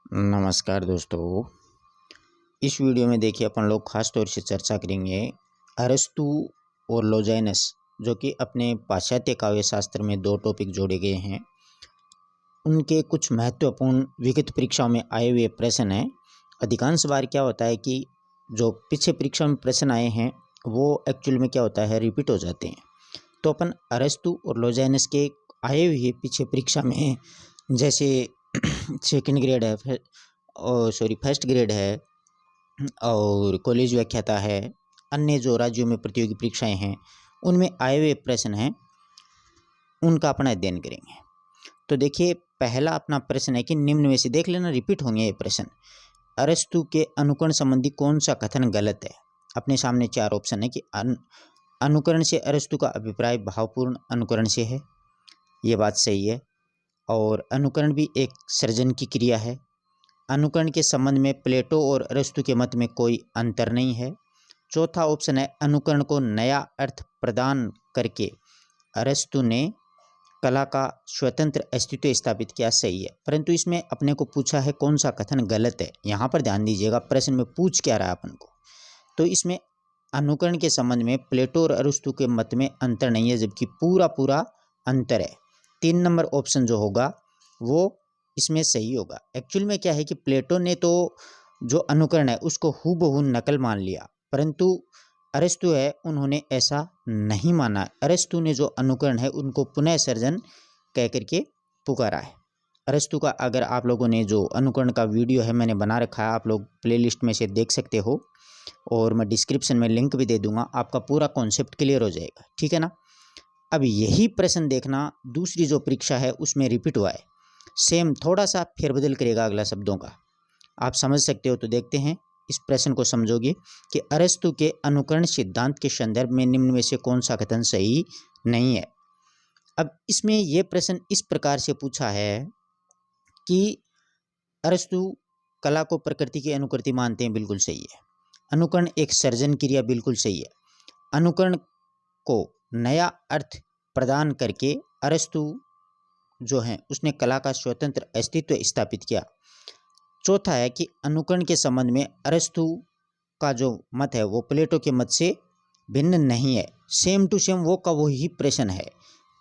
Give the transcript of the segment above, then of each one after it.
नमस्कार दोस्तों। इस वीडियो में देखिए अपन लोग खास तौर से चर्चा करेंगे अरस्तु और लोजेनस, जो कि अपने पाश्चात्य काव्य शास्त्र में दो टॉपिक जोड़े गए हैं। उनके कुछ महत्वपूर्ण विगत परीक्षाओं में आए हुए प्रश्न हैं। अधिकांश बार क्या होता है कि जो पीछे परीक्षा में प्रश्न आए हैं वो एक्चुअल में क्या होता है, रिपीट हो जाते हैं। तो अपन अरस्तु और लोजेनस के आए हुए पीछे परीक्षा में, जैसे सेकंड ग्रेड है और फर्स्ट ग्रेड है और कॉलेज व्याख्याता है, अन्य जो राज्यों में प्रतियोगी परीक्षाएं हैं उनमें आए हुए प्रश्न हैं, उनका अपना अध्ययन करेंगे। तो देखिए, पहला अपना प्रश्न है कि निम्न में से, देख लेना रिपीट होंगे ये प्रश्न, अरस्तु के अनुकरण संबंधी कौन सा कथन गलत है। अपने सामने चार ऑप्शन है कि अनुकरण से अरस्तु का अभिप्राय भावपूर्ण अनुकरण से है, ये बात सही है। और अनुकरण भी एक सृजन की क्रिया है। अनुकरण के संबंध में प्लेटो और अरस्तु के मत में कोई अंतर नहीं है। चौथा ऑप्शन है अनुकरण को नया अर्थ प्रदान करके अरस्तु ने कला का स्वतंत्र अस्तित्व स्थापित किया, सही है। परंतु इसमें अपने को पूछा है कौन सा कथन गलत है। यहाँ पर ध्यान दीजिएगा, प्रश्न में पूछ क्या रहा है अपन को। तो इसमें अनुकरण के संबंध में प्लेटो और अरस्तु के मत में अंतर नहीं है, जबकि पूरा पूरा अंतर है। 3 नंबर ऑप्शन जो होगा वो इसमें सही होगा। एक्चुअल में क्या है कि प्लेटो ने तो जो अनुकरण है उसको हूबहू नकल मान लिया, परंतु अरस्तु है उन्होंने ऐसा नहीं माना। अरस्तु ने जो अनुकरण है उनको पुनः सर्जन कह करके पुकारा है। अरस्तु का अगर आप लोगों ने जो अनुकरण का वीडियो है मैंने बना रखा है, आप लोग प्लेलिस्ट में से देख सकते हो और मैं डिस्क्रिप्शन में लिंक भी दे दूंगा, आपका पूरा कॉन्सेप्ट क्लियर हो जाएगा, ठीक है ना। अब यही प्रश्न देखना दूसरी जो परीक्षा है उसमें रिपीट हुआ है, सेम थोड़ा सा फेरबदल करेगा अगला शब्दों का, आप समझ सकते हो। तो देखते हैं इस प्रश्न को समझोगे कि अरस्तु के अनुकरण सिद्धांत के संदर्भ में निम्न में से कौन सा कथन सही नहीं है। अब इसमें यह प्रश्न इस प्रकार से पूछा है कि अरस्तु कला को प्रकृति की अनुकृति मानते हैं, बिल्कुल सही है। अनुकरण एक सर्जन क्रिया, बिल्कुल सही है। अनुकरण को नया अर्थ प्रदान करके अरस्तु जो है उसने कला का स्वतंत्र अस्तित्व स्थापित किया। चौथा है कि अनुकरण के संबंध में अरस्तु का जो मत है वो प्लेटो के मत से भिन्न नहीं है, सेम टू सेम वो का वो ही प्रश्न है,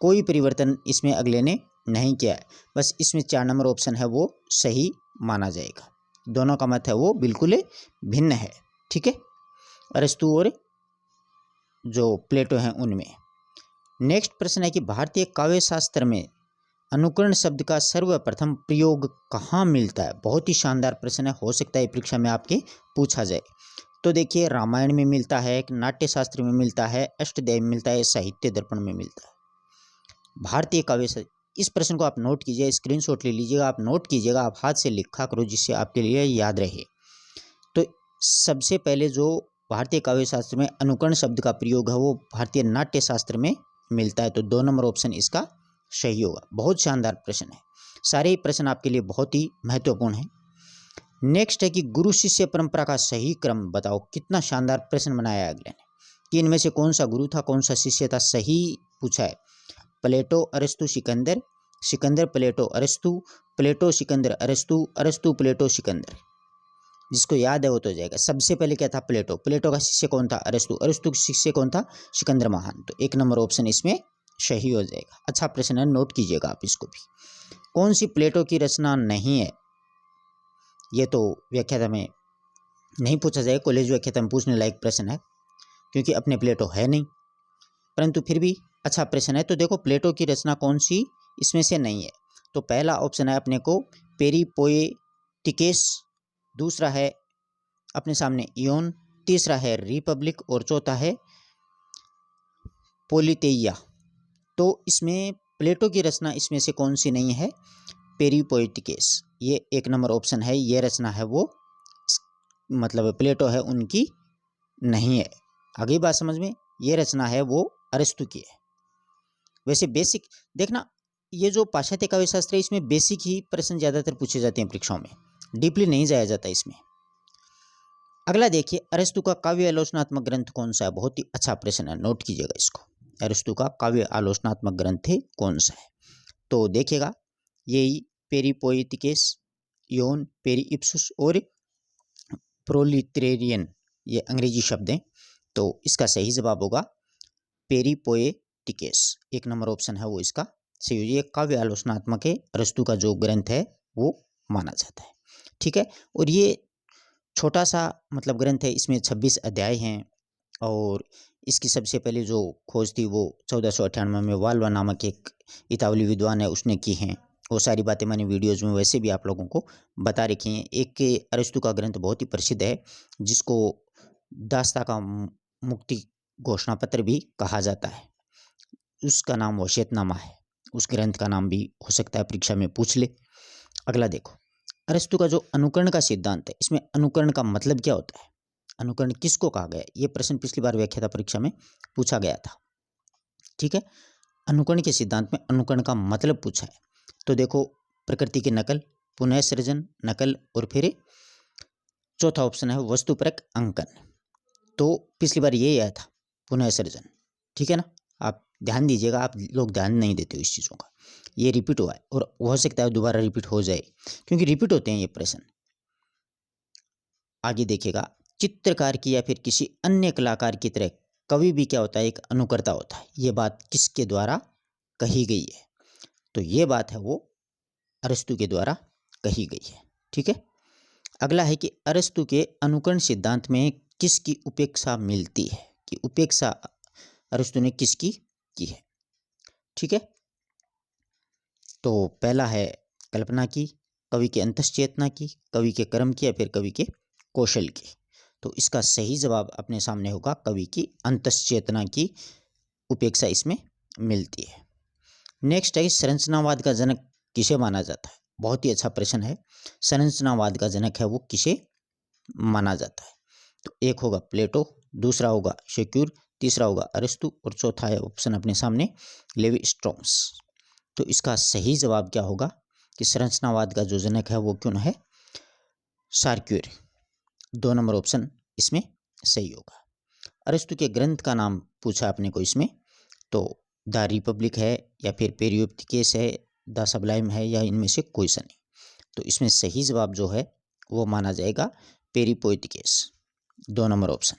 कोई परिवर्तन इसमें अगले ने नहीं किया है। बस इसमें 4 नंबर ऑप्शन है वो सही माना जाएगा। दोनों का मत है वो बिल्कुल भिन्न है, ठीक है, अरस्तु और जो प्लेटो हैं उनमें। नेक्स्ट प्रश्न है कि भारतीय काव्य शास्त्र में अनुकरण शब्द का सर्वप्रथम प्रयोग कहाँ मिलता है। बहुत ही शानदार प्रश्न है, हो सकता है परीक्षा में आपके पूछा जाए। तो देखिए, रामायण में मिलता है, नाट्य शास्त्र में मिलता है, अष्टध्यायी में मिलता है, साहित्य दर्पण में मिलता है। भारतीय काव्य, इस प्रश्न को आप नोट कीजिए, स्क्रीनशॉट ले लीजिएगा, आप नोट कीजिएगा, आप हाथ से लिखा करो जिससे आपके लिए याद रहे। तो सबसे पहले जो भारतीय काव्य शास्त्र में अनुकरण शब्द का प्रयोग है वो भारतीय नाट्य शास्त्र में मिलता है। तो 2 नंबर ऑप्शन इसका सही होगा। बहुत शानदार प्रश्न है, सारे ही प्रश्न आपके लिए बहुत ही महत्वपूर्ण है। नेक्स्ट है कि गुरु शिष्य परंपरा का सही क्रम बताओ। कितना शानदार प्रश्न बनाया है अगले ने कि इनमें से कौन सा गुरु था कौन सा शिष्य था, सही पूछा है। प्लेटो अरस्तु सिकंदर, सिकंदर प्लेटो अरस्तु, प्लेटो सिकंदर अरस्तु, अरस्तु प्लेटो सिकंदर। जिसको याद है वो तो जाएगा। सबसे पहले क्या था, प्लेटो, प्लेटो का शिष्य कौन था, अरस्तु, अरस्तु का शिष्य कौन था, सिकंदर महान। तो 1 नंबर ऑप्शन इसमें सही हो जाएगा। अच्छा प्रश्न है, नोट कीजिएगा आप इसको भी। कौन सी प्लेटो की रचना नहीं है, ये तो व्याख्याता में नहीं पूछा जाएगा, कॉलेज व्याख्याता में पूछने लायक प्रश्न है क्योंकि अपने प्लेटो है नहीं, परंतु फिर भी अच्छा प्रश्न है। तो देखो, प्लेटो की रचना कौन सी इसमें से नहीं है। तो पहला ऑप्शन है अपने को पेरिपोएटिकेस, दूसरा है अपने सामने इयोन, तीसरा है रिपब्लिक और चौथा है पोलितेइया। तो इसमें प्लेटो की रचना इसमें से कौन सी नहीं है, पेरिपोएटिकेस, ये 1 नंबर ऑप्शन है। ये रचना है वो मतलब प्लेटो है उनकी नहीं है। आगे बात समझ में, ये रचना है वो अरस्तु की है। वैसे बेसिक देखना, ये जो पाश्चात्य काव्य शास्त्र है इसमें बेसिक ही प्रश्न ज़्यादातर पूछे जाते हैं परीक्षाओं में, डीपली नहीं जाया जाता इसमें। अगला देखिए, अरस्तु का काव्य आलोचनात्मक ग्रंथ कौन सा है। बहुत ही अच्छा प्रश्न है, नोट कीजिएगा इसको। अरस्तु का काव्य आलोचनात्मक ग्रंथ कौन सा है। तो देखिएगा, यही पेरिपोएटिकेस योन, पेरीइप्सुस और प्रोलिटेरियन, ये अंग्रेजी शब्द हैं। तो इसका सही जवाब होगा पेरीपोएटिकेस। 1 नंबर ऑप्शन है वो इसका सही। ये काव्य आलोचनात्मक है, अरस्तु का जो ग्रंथ है वो माना जाता है। ठीक है, और ये छोटा सा मतलब ग्रंथ है, इसमें 26 अध्याय हैं और इसकी सबसे पहले जो खोज थी वो 1498 में वाल्वा नामक एक इतावली विद्वान है उसने की हैं। वो सारी बातें मैंने वीडियोज़ में वैसे भी आप लोगों को बता रखी हैं। एक अरस्तु का ग्रंथ बहुत ही प्रसिद्ध है जिसको दास्ता का मुक्ति घोषणा पत्र भी कहा जाता है, उसका नाम वसीयतनामा है। उस ग्रंथ का नाम भी हो सकता है परीक्षा में पूछ ले। अगला देखो, अरस्तु का जो अनुकरण का सिद्धांत है, इसमें अनुकरण का मतलब क्या होता है, अनुकरण किसको कहा गया, ये प्रश्न पिछली बार व्याख्याता परीक्षा में पूछा गया था। ठीक है, अनुकरण के सिद्धांत में अनुकरण का मतलब पूछा है। तो देखो, प्रकृति की नकल, पुनः सृजन, नकल, और फिर चौथा ऑप्शन है वस्तुपरक अंकन। तो पिछली बार ये आया था पुनः सृजन। ठीक है ना, आप ध्यान दीजिएगा, आप लोग ध्यान नहीं देते हो इस चीज़ों का। ये रिपीट हुआ है और हो सकता है दोबारा रिपीट हो जाए, क्योंकि रिपीट होते हैं ये प्रश्न। आगे देखिएगा, चित्रकार की या फिर किसी अन्य कलाकार की तरह कवि भी क्या होता है, एक अनुकर्ता होता है। ये बात किसके द्वारा कही गई है, तो ये बात है वो अरस्तु के द्वारा कही गई है। ठीक है, अगला है कि अरस्तु के अनुकरण सिद्धांत में किसकी उपेक्षा मिलती है, कि उपेक्षा अरस्तु ने किसकी की है। ठीक है, तो पहला है कल्पना की, कवि के अंतश्चेतना की, कवि के कर्म की, या फिर कवि के कौशल की। तो इसका सही जवाब अपने सामने होगा कवि की अंतश्चेतना की उपेक्षा इसमें मिलती है। नेक्स्ट है, संरचनावाद का जनक किसे माना जाता है। बहुत ही अच्छा प्रश्न है। संरचनावाद का जनक है वो किसे माना जाता है, तो एक होगा प्लेटो, दूसरा होगा शेक्यूर, तीसरा होगा अरस्तु, और चौथा है ऑप्शन अपने सामने लेवी स्ट्रॉन्स। तो इसका सही जवाब क्या होगा कि संरचनावाद का जो जनक है वो क्यों है, शार्क्यूर। 2 नंबर ऑप्शन इसमें सही होगा। अरस्तु के ग्रंथ का नाम पूछा अपने को इसमें, तो द रिपब्लिक है, या फिर पेरियोप्टिकेस है, द सबलाइम है, या इनमें से कोई सा नहीं। तो इसमें सही जवाब जो है वो माना जाएगा पेरिपोएटिकेस। 2 नंबर ऑप्शन।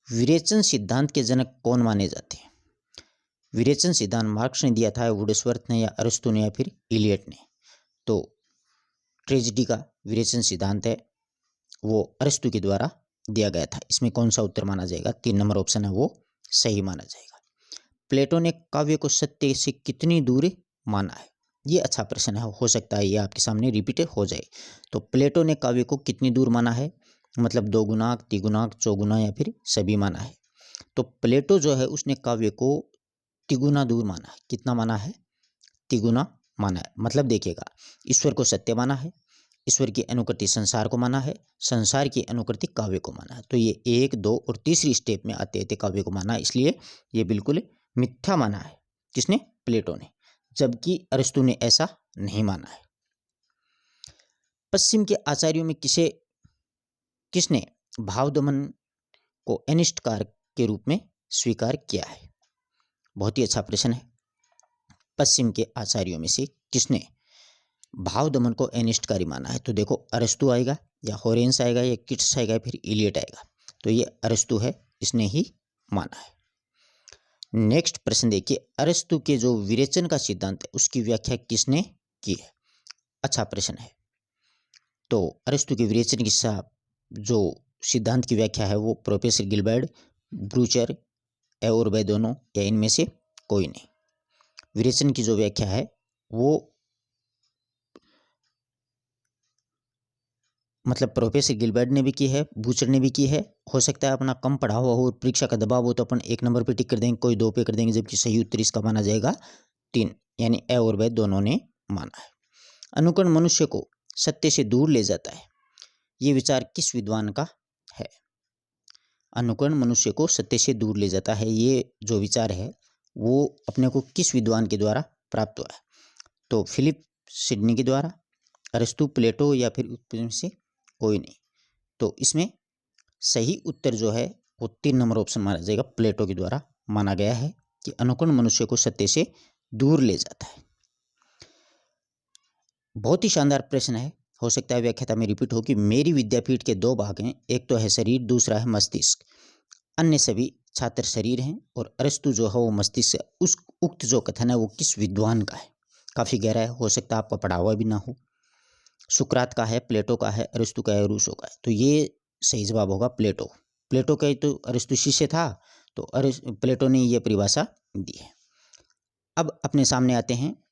विरेचन सिद्धांत के जनक कौन माने जाते हैं। विरेचन सिद्धांत मार्क्स ने दिया था, वुड्सवर्थ ने, या अरस्तु ने, या फिर इलियट ने। तो ट्रेजेडी का विरेचन सिद्धांत है वो अरस्तु के द्वारा दिया गया था। इसमें कौन सा उत्तर माना जाएगा, 3 नंबर ऑप्शन है वो सही माना जाएगा। प्लेटो ने काव्य को सत्य से कितनी दूर माना है, ये अच्छा प्रश्न है, हो सकता है ये आपके सामने रिपीट हो जाए। तो प्लेटो ने काव्य को कितनी दूर माना है, मतलब 2 गुणाक, तिगुणाक, चौगुना, या फिर सभी माना है। तो प्लेटो जो है उसने काव्य को तिगुना दूर माना है। कितना माना है, तिगुना माना है। मतलब देखिएगा, ईश्वर को सत्य माना है, ईश्वर की अनुकृति संसार को माना है, संसार की अनुकृति काव्य को माना है। तो ये 1, 2 और तीसरी स्टेप में आते आते काव्य को माना है, इसलिए ये बिल्कुल मिथ्या माना है। किसने, प्लेटो ने, जबकि अरस्तु ने ऐसा नहीं माना है। पश्चिम के आचार्यों में किसने भावदमन को अनिष्टकार के रूप में स्वीकार किया है। बहुत ही अच्छा प्रश्न है। पश्चिम के आचार्यों में से किसने भाव दमन को अनिष्टकारी माना है। तो देखो, अरस्तु आएगा, या होरेंस आएगा, या किट्स आएगा, फिर इलियट आएगा। तो ये अरस्तु है, इसने ही माना है। नेक्स्ट प्रश्न देखिए, अरस्तु के जो विरेचन का सिद्धांत है उसकी व्याख्या किसने की है। अच्छा प्रश्न है। तो अरस्तु के विरेचन की जो सिद्धांत की व्याख्या है वो प्रोफेसर गिलबर्ट, ब्रूचर, और वे दोनों, या इनमें से कोई नहीं। विरेचन की जो व्याख्या है वो मतलब प्रोफेसर गिलबर्ट ने भी की है, बूचर ने भी की है। हो सकता है अपना कम पढ़ा हुआ हो, परीक्षा का दबाव हो, तो अपन 1 नंबर पे टिक कर देंगे, कोई 2 पे कर देंगे, जबकि सही उत्तर इसका माना जाएगा 3, यानी ए और वे दोनों ने माना है। अनुकरण मनुष्य को सत्य से दूर ले जाता है, ये विचार किस विद्वान का है। अनुकरण मनुष्य को सत्य से दूर ले जाता है, ये जो विचार है वो अपने को किस विद्वान के द्वारा प्राप्त हुआ है। तो फिलिप सिडनी के द्वारा, अरस्तु, प्लेटो, या फिर उसमें से कोई नहीं। तो इसमें सही उत्तर जो है वो 3 नंबर ऑप्शन माना जाएगा, प्लेटो के द्वारा माना गया है कि अनुकरण मनुष्य को सत्य से दूर ले जाता है। बहुत ही शानदार प्रश्न है, हो सकता है व्याख्याता में रिपीट हो कि मेरी विद्यापीठ के दो भाग हैं, एक तो है शरीर, दूसरा है मस्तिष्क। अन्य सभी छात्र शरीर हैं और अरस्तु जो है वो मस्तिष्क है। उस उक्त जो कथन है वो किस विद्वान का है? काफ़ी गहरा है, हो सकता है आपका पढ़ा हुआ भी ना हो। सुकरात का है, प्लेटो का है, अरस्तु का है, रूसो का है। तो ये सही जवाब होगा प्लेटो। प्लेटो का ही तो अरस्तु शिष्य था, तो प्लेटो ने ये परिभाषा दी है। अब अपने सामने आते हैं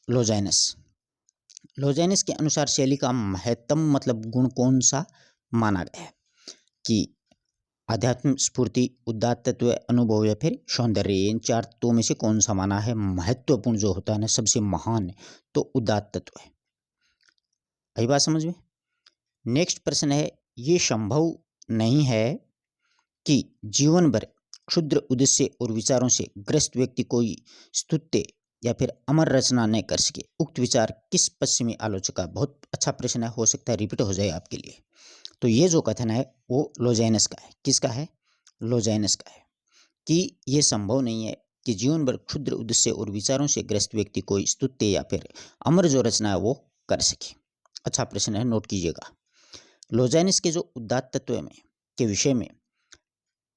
लोजेनस। लोजेनस के अनुसार शैली का महत्तम मतलब गुण कौन सा माना गया है? कि आध्यात्म, स्फूर्ति, उदात्त तत्व, अनुभव या फिर सौंदर्य, इन चार तत्वों में से कौन सा माना है महत्वपूर्ण जो होता है ना, सबसे महान? तो उदात्त तत्व है। आई बात समझ में? नेक्स्ट प्रश्न है, ये संभव नहीं है कि जीवन भर क्षुद्र उद्देश्य और विचारों से ग्रस्त व्यक्ति कोई स्तुत्य या फिर अमर रचना न कर सके। उक्त विचार किस पश्चिमी आलोचक का? बहुत अच्छा प्रश्न है, हो सकता है रिपीट हो जाए आपके लिए। तो ये जो कथन है वो लोजेनस का है। किसका है? लोजेनस का है कि ये संभव नहीं है कि जीवन भर क्षुद्र उद्देश्य और विचारों से ग्रस्त व्यक्ति कोई स्तुत्य या फिर अमर जो रचना है वो कर सके। अच्छा प्रश्न है, नोट कीजिएगा। लोजेनस के जो उदात्त तत्व में के विषय में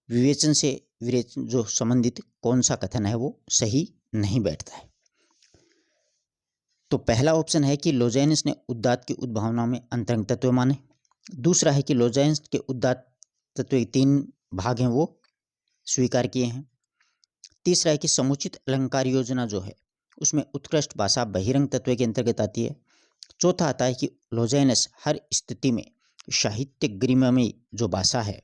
विवेचन से विवेचन जो संबंधित कौन सा कथन है वो सही नहीं बैठता है। तो पहला ऑप्शन है कि लोजेनस ने उदात्त की उद्भावना में अंतरंग तत्व माने। दूसरा है कि लोजेनस के उदात्त तत्व के 3 भाग हैं वो स्वीकार किए हैं। तीसरा है कि समुचित अलंकार योजना जो है उसमें उत्कृष्ट भाषा बहिरंग तत्व के अंतर्गत आती है। चौथा आता है कि लोजेनस हर स्थिति में साहित्य गरिमा में जो भाषा है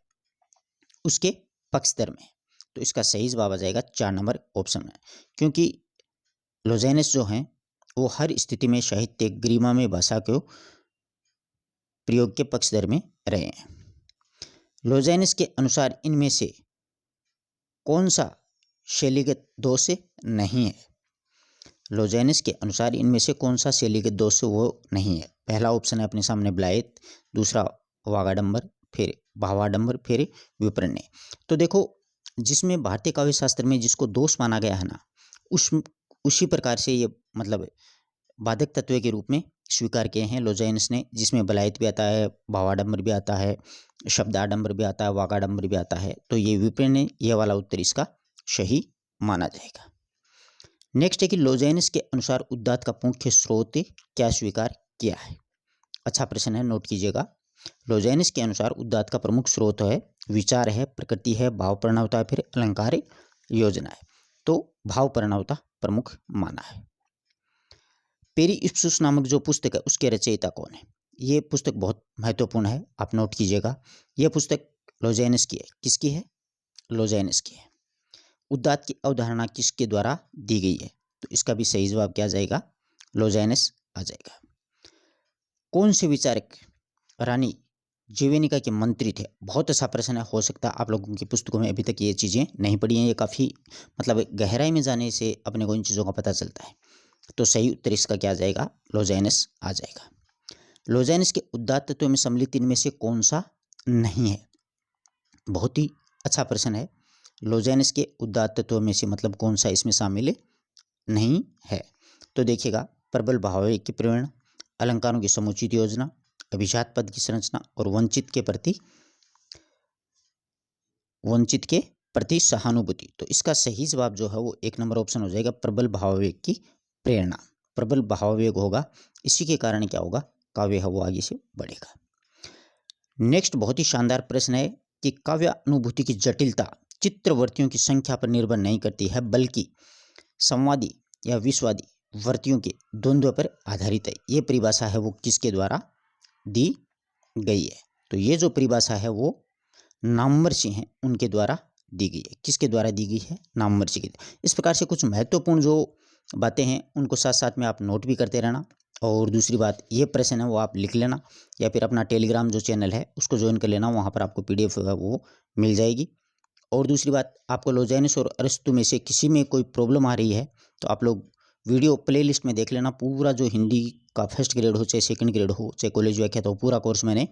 उसके पक्षधर में। तो इसका सही जवाब आ जाएगा 4 नंबर ऑप्शन में, क्योंकि लोजेनस जो हैं वो हर स्थिति में साहित्य गरिमा में भाषा को प्रयोग के पक्षधर में रहे हैं। लोजेनस के अनुसार इनमें से कौन सा शैलीगत दोष नहीं है? लोजेनस के अनुसार इनमें से कौन सा शैलीगत दोष वो नहीं है? पहला ऑप्शन है अपने सामने ब्लायत, दूसरा वागाडंबर, फिर भावाडंबर, फिर विप्रणय। तो देखो, जिसमें भारतीय काव्य शास्त्र में जिसको दोष माना गया है ना, उसी प्रकार से ये मतलब बाधक तत्व के रूप में स्वीकार किए हैं लोजेनस ने, जिसमें ब्लायत भी आता है, भावाडंबर भी आता है, शब्दाडंबर भी आता है, वागाडंबर भी आता है। तो ये विप्रणय, ये वाला उत्तर इसका सही माना जाएगा। नेक्स्ट है कि लोजेनस के अनुसार उदात्त का मुख्य स्रोत क्या स्वीकार किया है? अच्छा प्रश्न है, नोट कीजिएगा। लोजेनस के अनुसार उदात्त का प्रमुख स्रोत है विचार है, प्रकृति है, भाव प्रणवता है, फिर अलंकार योजना है। तो भाव प्रणवता प्रमुख माना है। पेरिप्सुस नामक जो पुस्तक है उसके रचयिता कौन है? ये पुस्तक बहुत महत्वपूर्ण है, आप नोट कीजिएगा। यह पुस्तक लोजेनस की है। किसकी है? लोजेनस की है। उदात्त की अवधारणा किसके द्वारा दी गई है? तो इसका भी सही जवाब क्या आ जाएगा? लोजेनस आ जाएगा। कौन से विचारक रानी जीवेनिका के मंत्री थे? बहुत अच्छा प्रश्न है, हो सकता है आप लोगों की पुस्तकों में अभी तक ये चीज़ें नहीं पढ़ी हैं। ये काफ़ी मतलब गहराई में जाने से अपने को इन चीज़ों का पता चलता है। तो सही उत्तर इसका क्या आ जाएगा? लोजेनस आ जाएगा। लोजेनस के उदात्त तत्व में सम्मिलित इनमें से कौन सा नहीं है? बहुत ही अच्छा प्रश्न है। लोजेनस के उदात्त तत्व में से मतलब कौन सा इसमें शामिल नहीं है? तो देखिएगा, प्रबल भावावेग की प्रेरणा, अलंकारों की समुचित योजना, अभिजात पद की संरचना और वंचित के प्रति सहानुभूति। तो इसका सही जवाब जो है वो 1 नंबर ऑप्शन हो जाएगा, प्रबल भावावेग की प्रेरणा। प्रबल भावावेग होगा, इसी के कारण क्या होगा? काव्य है वो आगे से बढ़ेगा। नेक्स्ट बहुत ही शानदार प्रश्न है कि काव्य अनुभूति की जटिलता चित्रवर्तियों की संख्या पर निर्भर नहीं करती है, बल्कि संवादी या विश्वादी वर्तियों के द्वंद्व पर आधारित है। ये परिभाषा है वो किसके द्वारा दी गई है? तो ये जो परिभाषा है वो नामवर्षी हैं उनके द्वारा दी गई है। किसके द्वारा दी गई है? नामवर्षी के। इस प्रकार से कुछ महत्वपूर्ण जो बातें हैं उनको साथ साथ में आप नोट भी करते रहना। और दूसरी बात, ये प्रश्न है वो आप लिख लेना या फिर अपना टेलीग्राम जो चैनल है उसको ज्वाइन कर लेना, वहाँ पर आपको PDF वो मिल जाएगी। और दूसरी बात, आपको लोजेनस और अरस्तु में से किसी में कोई प्रॉब्लम आ रही है तो आप लोग वीडियो प्लेलिस्ट में देख लेना। पूरा जो हिंदी का फर्स्ट ग्रेड हो चाहे सेकंड ग्रेड हो चाहे कॉलेज व्याख्या, तो पूरा कोर्स मैंने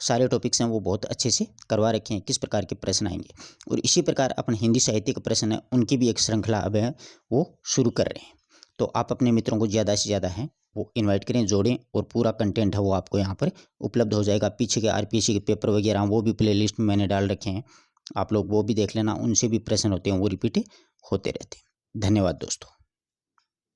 सारे टॉपिक्स हैं वो बहुत अच्छे से करवा रखे हैं, किस प्रकार के प्रश्न आएंगे। और इसी प्रकार अपन हिंदी साहित्य के प्रश्न है उनकी भी एक श्रृंखला अब है वो शुरू कर रहे हैं। तो आप अपने मित्रों को ज़्यादा से ज़्यादा हैं वो इनवाइट करें, जोड़ें और पूरा कंटेंट है वो आपको यहाँ पर उपलब्ध हो जाएगा। पीछे के आरपीएससी के पेपर वगैरह वो भी प्लेलिस्ट में मैंने डाल रखे हैं, आप लोग वो भी देख लेना, उनसे भी प्रश्न होते हैं वो रिपीट होते रहते हैं। धन्यवाद दोस्तों।